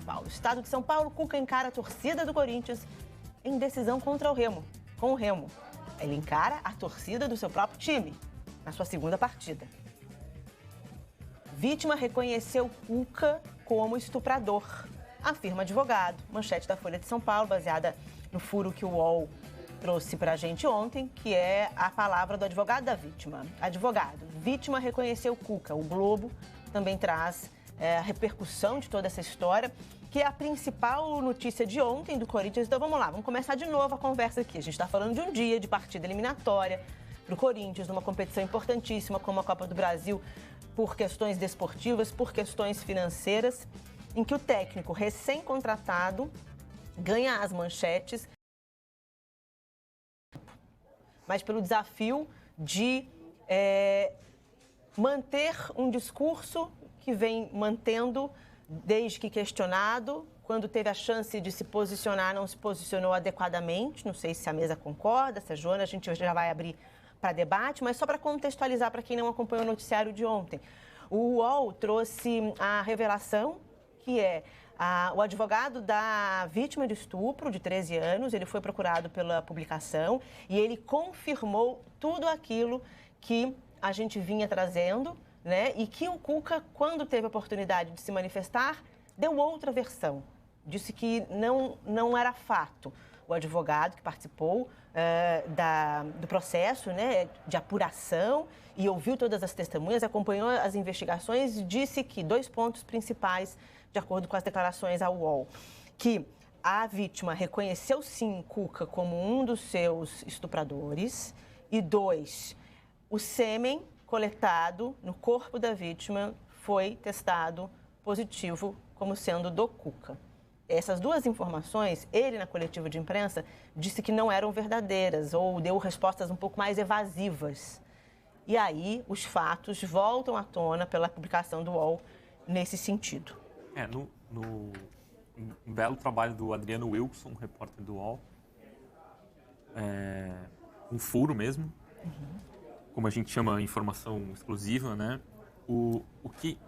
Paulo. Estado de São Paulo, Cuca encara a torcida do Corinthians em decisão contra o Remo. Com o Remo. Ele encara a torcida do seu próprio time na sua segunda partida. Vítima reconheceu Cuca como estuprador, afirma advogado. Manchete da Folha de São Paulo, baseada no furo que o UOL trouxe para a gente ontem, que é a palavra do advogado da vítima. Advogado, vítima reconheceu Cuca. O Globo também traz a repercussão de toda essa história, que é a principal notícia de ontem do Corinthians. Então vamos lá, vamos começar de novo a conversa aqui. A gente está falando de um dia de partida eliminatória para o Corinthians, numa competição importantíssima como a Copa do Brasil, por questões desportivas, por questões financeiras, em que o técnico recém-contratado ganha as manchetes, mas pelo desafio de manter um discurso que vem mantendo desde que questionado. Quando teve a chance de se posicionar, não se posicionou adequadamente. Não sei se a mesa concorda, se a Joana, a gente já vai abrir para debate, mas só para contextualizar para quem não acompanhou o noticiário de ontem. O UOL trouxe a revelação que o advogado da vítima de estupro, de 13 anos, ele foi procurado pela publicação e ele confirmou tudo aquilo que a gente vinha trazendo, né? E que o Cuca, quando teve a oportunidade de se manifestar, deu outra versão. Disse que não era fato. O advogado que participou do processo, né, de apuração e ouviu todas as testemunhas, acompanhou as investigações, disse que 2 pontos principais, de acordo com as declarações ao UOL, que a vítima reconheceu sim Cuca como um dos seus estupradores e 2, o sêmen coletado no corpo da vítima foi testado positivo como sendo do Cuca. Essas 2 informações, ele na coletiva de imprensa disse que não eram verdadeiras ou deu respostas um pouco mais evasivas. E aí os fatos voltam à tona pela publicação do UOL nesse sentido. Um belo trabalho do Adriano Wilson, repórter do UOL. Um furo mesmo, como a gente chama informação exclusiva, né? O que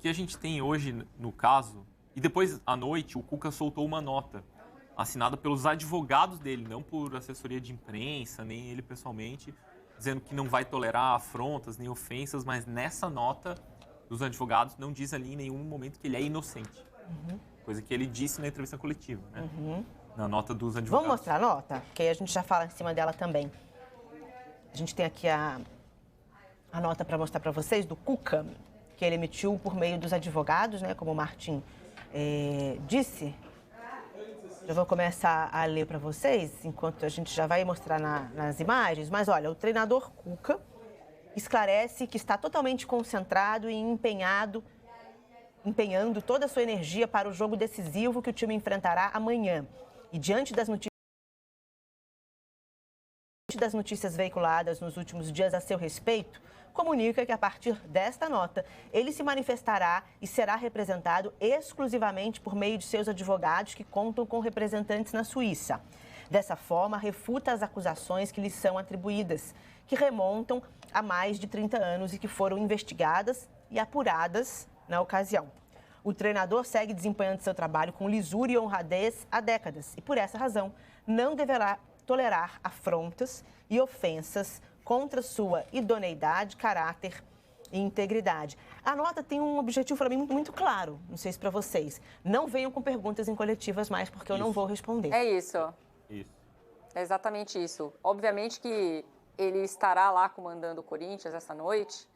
a gente tem hoje no caso, e depois à noite o Cuca soltou uma nota assinada pelos advogados dele, não por assessoria de imprensa, nem ele pessoalmente, dizendo que não vai tolerar afrontas nem ofensas, mas nessa nota dos advogados não diz ali em nenhum momento que ele é inocente. Coisa que ele disse na entrevista coletiva, né? Na nota dos advogados. Vamos mostrar a nota? Que aí a gente já fala em cima dela também. A gente tem aqui a nota para mostrar para vocês do Cuca, que ele emitiu por meio dos advogados, né? Como o Martim disse. Eu vou começar a ler para vocês, enquanto a gente já vai mostrar nas imagens. Mas olha, o treinador Cuca esclarece que está totalmente concentrado e empenhando toda a sua energia para o jogo decisivo que o time enfrentará amanhã. E diante das notícias veiculadas nos últimos dias a seu respeito, comunica que a partir desta nota, ele se manifestará e será representado exclusivamente por meio de seus advogados que contam com representantes na Suíça. Dessa forma, refuta as acusações que lhe são atribuídas, que remontam a mais de 30 anos e que foram investigadas e apuradas na ocasião. O treinador segue desempenhando seu trabalho com lisura e honradez há décadas e, por essa razão, não deverá tolerar afrontas e ofensas contra sua idoneidade, caráter e integridade. A nota tem um objetivo para mim muito claro, não sei se para vocês. Não venham com perguntas em coletivas mais, porque eu não vou responder. É isso. É exatamente isso. Obviamente que ele estará lá comandando o Corinthians essa noite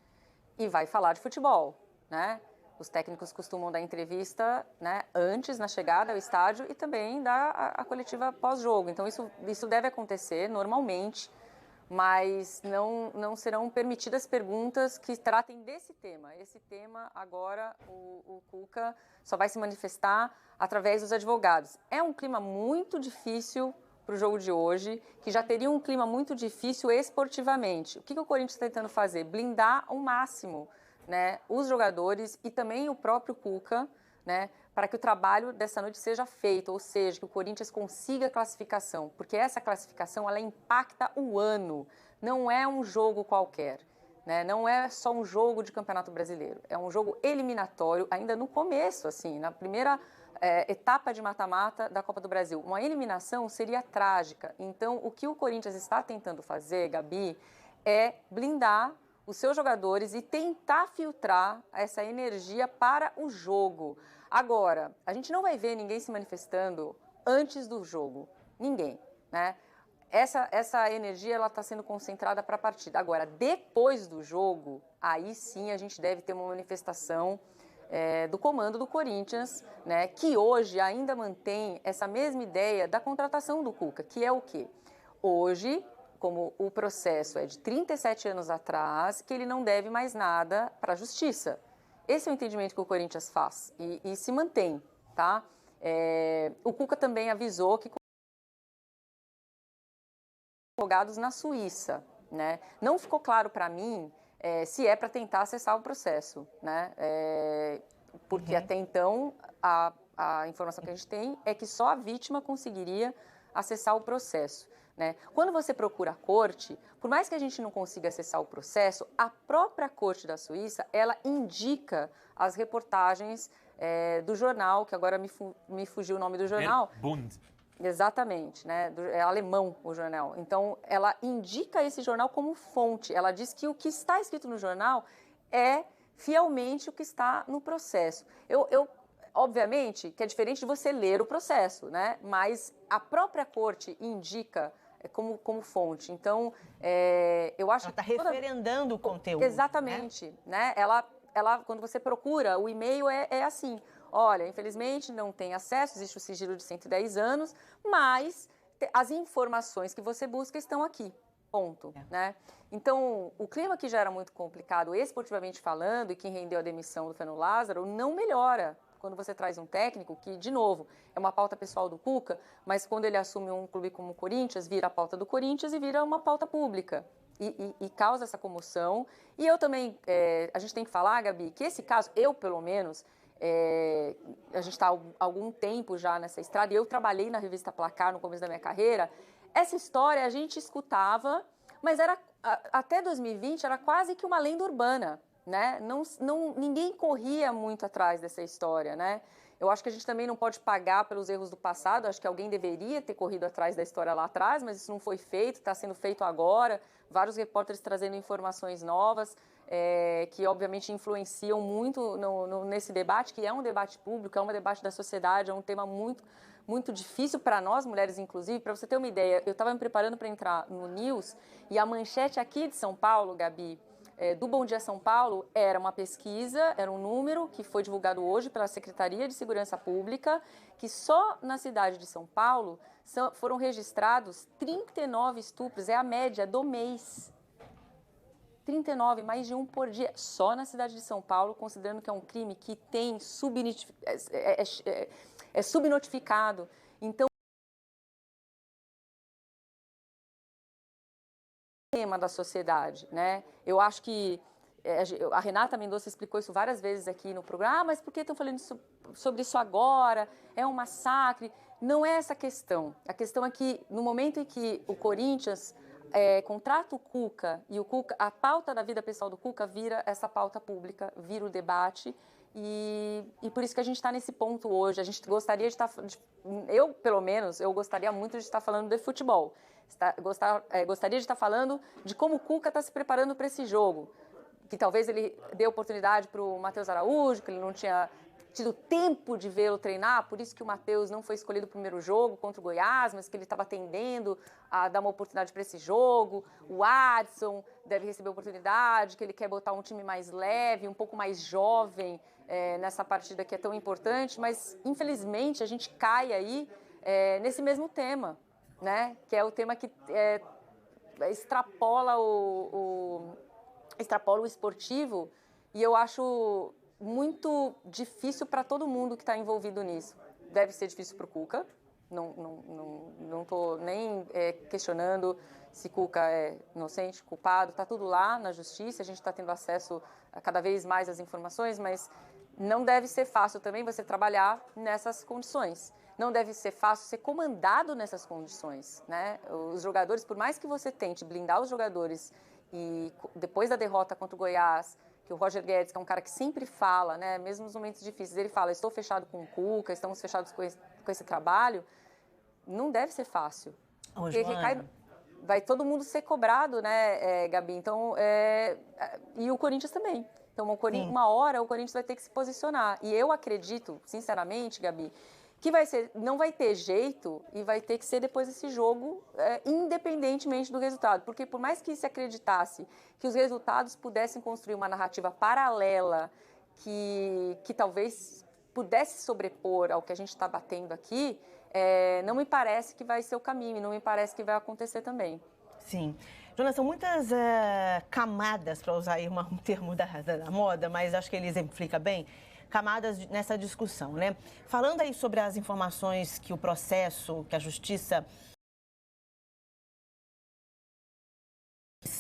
e vai falar de futebol, né? Os técnicos costumam dar entrevista, né, antes, na chegada ao estádio, e também dar a coletiva pós-jogo. Então, isso deve acontecer normalmente, mas não serão permitidas perguntas que tratem desse tema. Esse tema, agora, o Cuca só vai se manifestar através dos advogados. É um clima muito difícil para o jogo de hoje, que já teria um clima muito difícil esportivamente. O que o Corinthians está tentando fazer? Blindar ao máximo, né, os jogadores e também o próprio Cuca, né, para que o trabalho dessa noite seja feito, ou seja, que o Corinthians consiga a classificação, porque essa classificação ela impacta o ano, não é um jogo qualquer, né, não é só um jogo de Campeonato Brasileiro, é um jogo eliminatório, ainda no começo, assim, na primeira etapa de mata-mata da Copa do Brasil. Uma eliminação seria trágica. Então, o que o Corinthians está tentando fazer, Gabi, é blindar os seus jogadores e tentar filtrar essa energia para o jogo. Agora, a gente não vai ver ninguém se manifestando antes do jogo. Ninguém, né? Essa energia ela está sendo concentrada para a partida. Agora, depois do jogo, aí sim a gente deve ter uma manifestação do comando do Corinthians, né, que hoje ainda mantém essa mesma ideia da contratação do Cuca, que é o quê? Hoje, como o processo é de 37 anos atrás, que ele não deve mais nada para a justiça. Esse é o entendimento que o Corinthians faz e se mantém, tá? O Cuca também avisou que advogados na Suíça, né? Não ficou claro para mim se é para tentar acessar o processo, né? Porque até então a informação que a gente tem é que só a vítima conseguiria acessar o processo, né? Quando você procura a corte, por mais que a gente não consiga acessar o processo, a própria corte da Suíça, ela indica as reportagens do jornal, que agora me fugiu o nome do jornal. Bund. Exatamente, né? É alemão o jornal. Então, ela indica esse jornal como fonte. Ela diz que o que está escrito no jornal é fielmente o que está no processo. Obviamente, que é diferente de você ler o processo, né? Mas a própria corte indica como fonte. Então, eu acho ela está referendando o conteúdo. Exatamente, né? Ela, quando você procura, o e-mail é assim. Olha, infelizmente não tem acesso, existe o sigilo de 110 anos, mas as informações que você busca estão aqui, ponto, né? Então, o clima que já era muito complicado, esportivamente falando, e que rendeu a demissão do Fernando Lázaro, não melhora quando você traz um técnico que, de novo, é uma pauta pessoal do Cuca, mas quando ele assume um clube como o Corinthians, vira a pauta do Corinthians e vira uma pauta pública. E causa essa comoção. E eu também, a gente tem que falar, Gabi, que esse caso, eu pelo menos, a gente está há algum tempo já nessa estrada, e eu trabalhei na revista Placar no começo da minha carreira. Essa história a gente escutava, mas até 2020 era quase que uma lenda urbana, né? Ninguém corria muito atrás dessa história, né? Eu acho que a gente também não pode pagar pelos erros do passado, acho que alguém deveria ter corrido atrás da história lá atrás, mas isso não foi feito, está sendo feito agora, vários repórteres trazendo informações novas, que obviamente influenciam muito nesse debate, que é um debate público, é um debate da sociedade, é um tema muito, muito difícil para nós, mulheres, inclusive. Para você ter uma ideia, eu estava me preparando para entrar no News, e a manchete aqui de São Paulo, Gabi, do Bom Dia São Paulo, era uma pesquisa, era um número que foi divulgado hoje pela Secretaria de Segurança Pública, que só na cidade de São Paulo foram registrados 39 estupros, é a média do mês. 39, mais de um por dia, só na cidade de São Paulo, considerando que é um crime que tem subnotificado. Então, tema da sociedade, né? Eu acho que a Renata Mendonça explicou isso várias vezes aqui no programa. Mas por que estão falando sobre isso agora? É um massacre? Não é essa a questão. A questão é que no momento em que o Corinthians contrata o Cuca e a pauta da vida pessoal do Cuca vira essa pauta pública, vira o debate. E por isso que a gente está nesse ponto hoje. A gente gostaria de estar, eu pelo menos, eu gostaria muito de estar falando de futebol. Gostaria de estar falando de como o Cuca está se preparando para esse jogo, que talvez ele dê oportunidade para o Matheus Araújo, que ele não tinha tido tempo de vê-lo treinar, por isso que o Matheus não foi escolhido no primeiro jogo contra o Goiás, mas que ele estava tendendo a dar uma oportunidade para esse jogo. O Adson deve receber oportunidade, que ele quer botar um time mais leve, um pouco mais jovem nessa partida que é tão importante, mas infelizmente a gente cai aí nesse mesmo tema, né? Que é o tema que extrapola o esportivo, e eu acho muito difícil para todo mundo que está envolvido nisso. Deve ser difícil para o Cuca, não estou nem questionando se Cuca é inocente, culpado, está tudo lá na justiça, a gente está tendo acesso a cada vez mais às informações, mas não deve ser fácil também você trabalhar nessas condições. Não deve ser fácil ser comandado nessas condições, né? Os jogadores, por mais que você tente blindar os jogadores, e depois da derrota contra o Goiás, que o Roger Guedes, que é um cara que sempre fala, né, mesmo nos momentos difíceis, ele fala, estou fechado com o Cuca, estamos fechados com esse trabalho, não deve ser fácil. Porque vai todo mundo ser cobrado, né, Gabi? Então, e o Corinthians também. Então, uma hora o Corinthians vai ter que se posicionar. E eu acredito, sinceramente, Gabi, que não vai ter jeito e vai ter que ser depois desse jogo, independentemente do resultado. Porque por mais que se acreditasse que os resultados pudessem construir uma narrativa paralela que talvez pudesse sobrepor ao que a gente está batendo aqui, não me parece que vai ser o caminho, não me parece que vai acontecer também. Sim. Jonas, são muitas camadas, para usar aí um termo da moda, mas acho que ele exemplifica bem, camadas nessa discussão, né? Falando aí sobre as informações que o processo, que a justiça,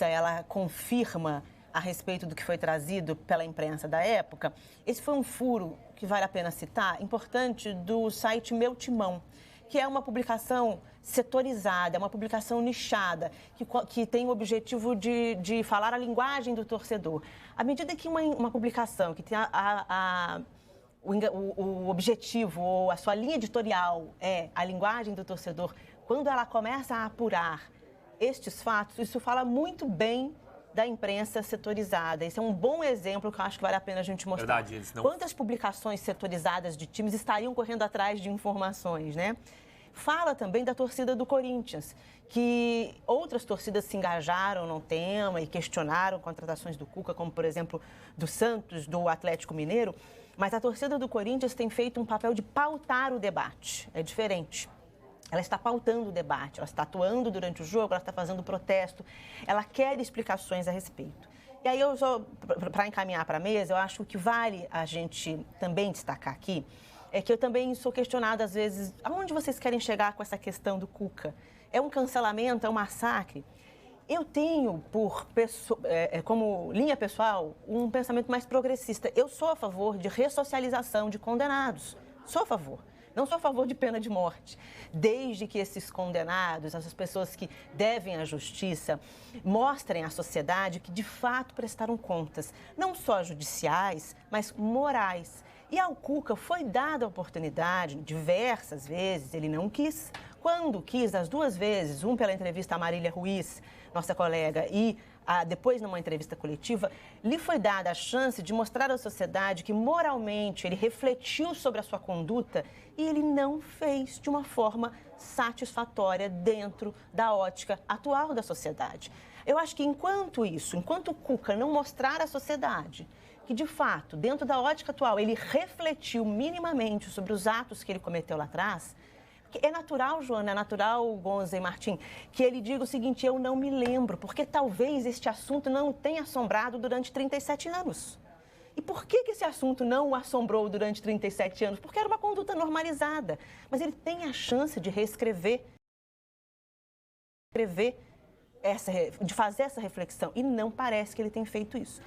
ela confirma a respeito do que foi trazido pela imprensa da época, esse foi um furo que vale a pena citar, importante, do site Meu Timão, que é uma publicação setorizada, é uma publicação nichada, que tem o objetivo de falar a linguagem do torcedor. À medida que uma publicação que tem o objetivo ou a sua linha editorial é a linguagem do torcedor, quando ela começa a apurar estes fatos, isso fala muito bem da imprensa setorizada. Esse é um bom exemplo que eu acho que vale a pena a gente mostrar. Verdade, Quantas publicações setorizadas de times estariam correndo atrás de informações, né? Fala também da torcida do Corinthians, que outras torcidas se engajaram no tema e questionaram contratações do Cuca, como, por exemplo, do Santos, do Atlético Mineiro, mas a torcida do Corinthians tem feito um papel de pautar o debate. É diferente. Ela está pautando o debate, ela está atuando durante o jogo, ela está fazendo protesto, ela quer explicações a respeito. E aí, para encaminhar para a mesa, eu acho que vale a gente também destacar aqui é que eu também sou questionada, às vezes, aonde vocês querem chegar com essa questão do Cuca? É um cancelamento, é um massacre? Eu tenho, como linha pessoal, um pensamento mais progressista. Eu sou a favor de ressocialização de condenados. Sou a favor. Não sou a favor de pena de morte, desde que esses condenados, essas pessoas que devem à justiça, mostrem à sociedade que de fato prestaram contas, não só judiciais, mas morais. E ao Cuca foi dada a oportunidade, diversas vezes, ele não quis. Quando quis, as duas vezes, pela entrevista a Marília Ruiz, nossa colega, e depois numa entrevista coletiva, lhe foi dada a chance de mostrar à sociedade que moralmente ele refletiu sobre a sua conduta e ele não fez de uma forma satisfatória dentro da ótica atual da sociedade. Eu acho que enquanto o Cuca não mostrar à sociedade que, de fato, dentro da ótica atual, ele refletiu minimamente sobre os atos que ele cometeu lá atrás, é natural, Joana, é natural, Gonza e Martim, que ele diga o seguinte, eu não me lembro, porque talvez este assunto não o tenha assombrado durante 37 anos. E por que esse assunto não o assombrou durante 37 anos? Porque era uma conduta normalizada. Mas ele tem a chance de reescrever, de fazer essa reflexão, e não parece que ele tem feito isso.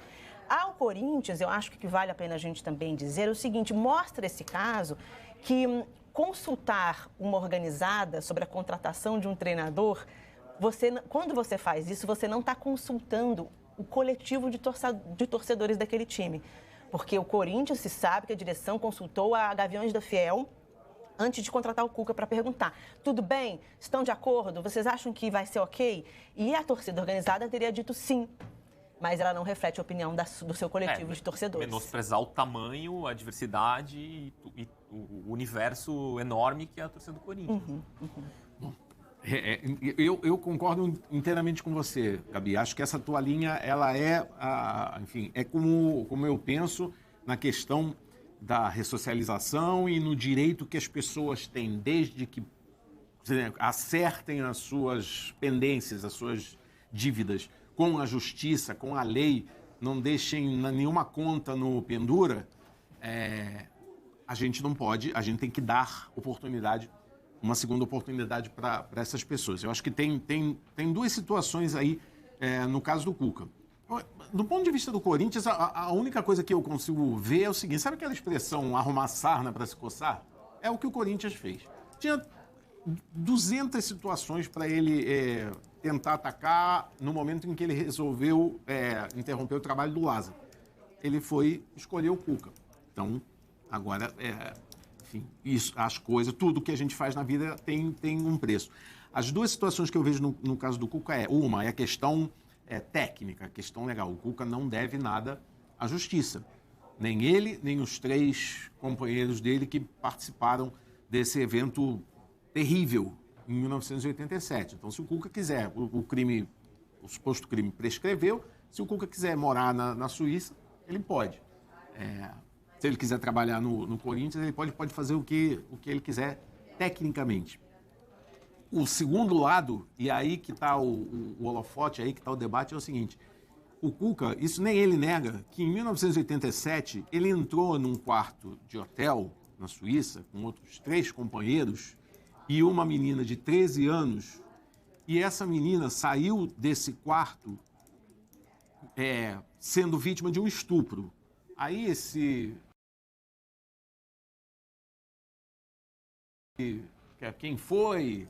Ao Corinthians, eu acho que vale a pena a gente também dizer o seguinte, mostra esse caso que consultar uma organizada sobre a contratação de um treinador, quando você faz isso, você não está consultando o coletivo de torcedores daquele time. Porque o Corinthians, se sabe que a direção consultou a Gaviões da Fiel antes de contratar o Cuca para perguntar, tudo bem? Estão de acordo? Vocês acham que vai ser ok? E a torcida organizada teria dito sim. Mas ela não reflete a opinião do seu coletivo de torcedores. Menosprezar o tamanho, a diversidade e o universo enorme que é a torcida do Corinthians. Bom, eu concordo inteiramente com você, Gabi. Acho que essa tua linha, ela enfim, é como eu penso na questão da ressocialização e no direito que as pessoas têm, desde que acertem as suas pendências, as suas dívidas, com a justiça, com a lei, não deixem nenhuma conta no pendura, a gente não pode, a gente tem que dar oportunidade, uma segunda oportunidade para essas pessoas. Eu acho que tem duas situações aí no caso do Cuca. Do ponto de vista do Corinthians, a única coisa que eu consigo ver é o seguinte, sabe aquela expressão arrumar sarna para se coçar? É o que o Corinthians fez. Tinha 200 situações para ele tentar atacar no momento em que ele resolveu interromper o trabalho do Lázaro. ele foi escolher o Cuca. Então, agora, enfim, as coisas, tudo que a gente faz na vida tem um preço. As duas situações que eu vejo no caso do Cuca uma é a questão técnica, a questão legal. O Cuca não deve nada à justiça. Nem ele, nem os 3 companheiros dele que participaram desse evento terrível em 1987. Então, se o Cuca quiser, o suposto crime prescreveu, se o Cuca quiser morar na Suíça, ele pode. Se ele quiser trabalhar no Corinthians, ele pode fazer o que ele quiser tecnicamente. O segundo lado, e aí que está o holofote, aí que está o debate, é o seguinte: o Cuca, isso nem ele nega, que em 1987 ele entrou num quarto de hotel na Suíça com outros 3 companheiros e uma menina de 13 anos, e essa menina saiu desse quarto sendo vítima de um estupro. Aí quem foi,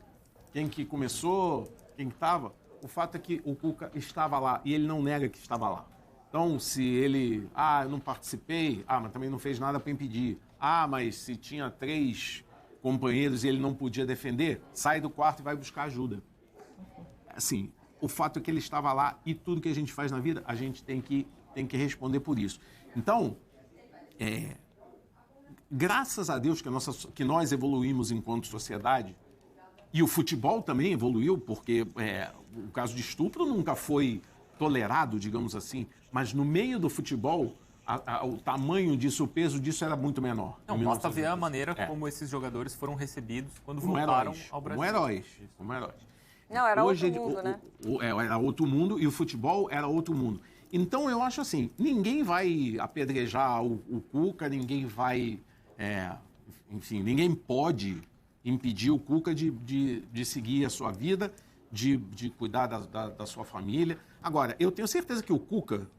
quem que começou, quem que estava, o fato é que o Cuca estava lá e ele não nega que estava lá. Então, se ele, eu não participei, mas também não fez nada para impedir. Mas se tinha 3 companheiros e ele não podia defender, sai do quarto e vai buscar ajuda. Assim, o fato é que ele estava lá e tudo que a gente faz na vida, a gente tem que responder por isso. Então, graças a Deus que nós evoluímos enquanto sociedade, e o futebol também evoluiu, porque o caso de estupro nunca foi tolerado, digamos assim, mas no meio do futebol, o tamanho disso, o peso disso era muito menor. Não, basta ver a maneira como esses jogadores foram recebidos quando voltaram ao Brasil. Como heróis. Não, era outro mundo, né? Era outro mundo e o futebol era outro mundo. Então, eu acho assim, ninguém vai apedrejar o Cuca, ninguém vai... enfim, ninguém pode impedir o Cuca de seguir a sua vida, de cuidar da sua família. Agora, eu tenho certeza que o Cuca,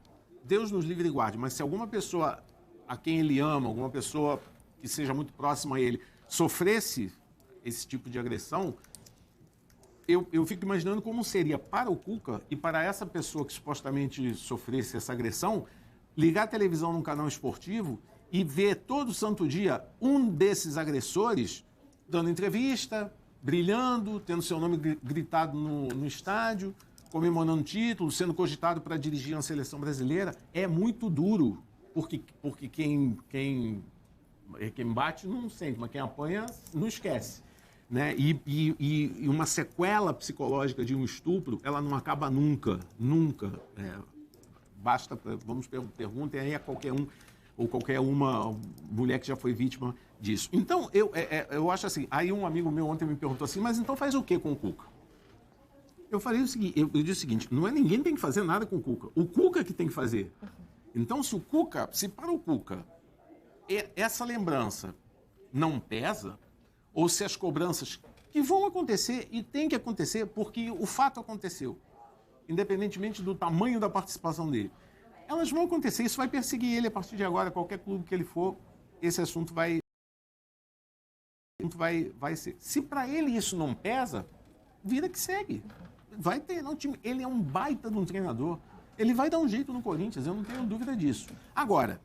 Deus nos livre e guarde, mas se alguma pessoa a quem ele ama, alguma pessoa que seja muito próxima a ele, sofresse esse tipo de agressão, eu fico imaginando como seria para o Cuca e para essa pessoa que supostamente sofresse essa agressão, ligar a televisão num canal esportivo e ver todo santo dia um desses agressores dando entrevista, brilhando, tendo seu nome gritado no estádio, comemorando título, sendo cogitado para dirigir uma seleção brasileira. É muito duro, porque quem bate não sente, mas quem apanha não esquece. Né? E uma sequela psicológica de um estupro, ela não acaba nunca. Basta, perguntem aí a qualquer um ou qualquer uma mulher que já foi vítima disso. Então, eu acho assim, aí um amigo meu ontem me perguntou assim, mas então faz o que com o Cuca? Eu falei o seguinte, eu disse o seguinte, não é ninguém que tem que fazer nada com o Cuca, o Cuca que tem que fazer. Então, se para o Cuca essa lembrança não pesa, ou se as cobranças que vão acontecer e tem que acontecer porque o fato aconteceu, independentemente do tamanho da participação dele, elas vão acontecer, isso vai perseguir ele a partir de agora, qualquer clube que ele for, esse assunto vai ser. Se para ele isso não pesa, vida que segue. Vai ter no time. Ele é um baita de um treinador. Ele vai dar um jeito no Corinthians, eu não tenho dúvida disso. Agora,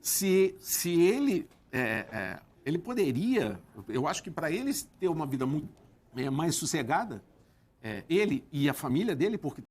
se ele... ele poderia, eu acho que para ele ter uma vida muito mais sossegada, ele e a família dele, porque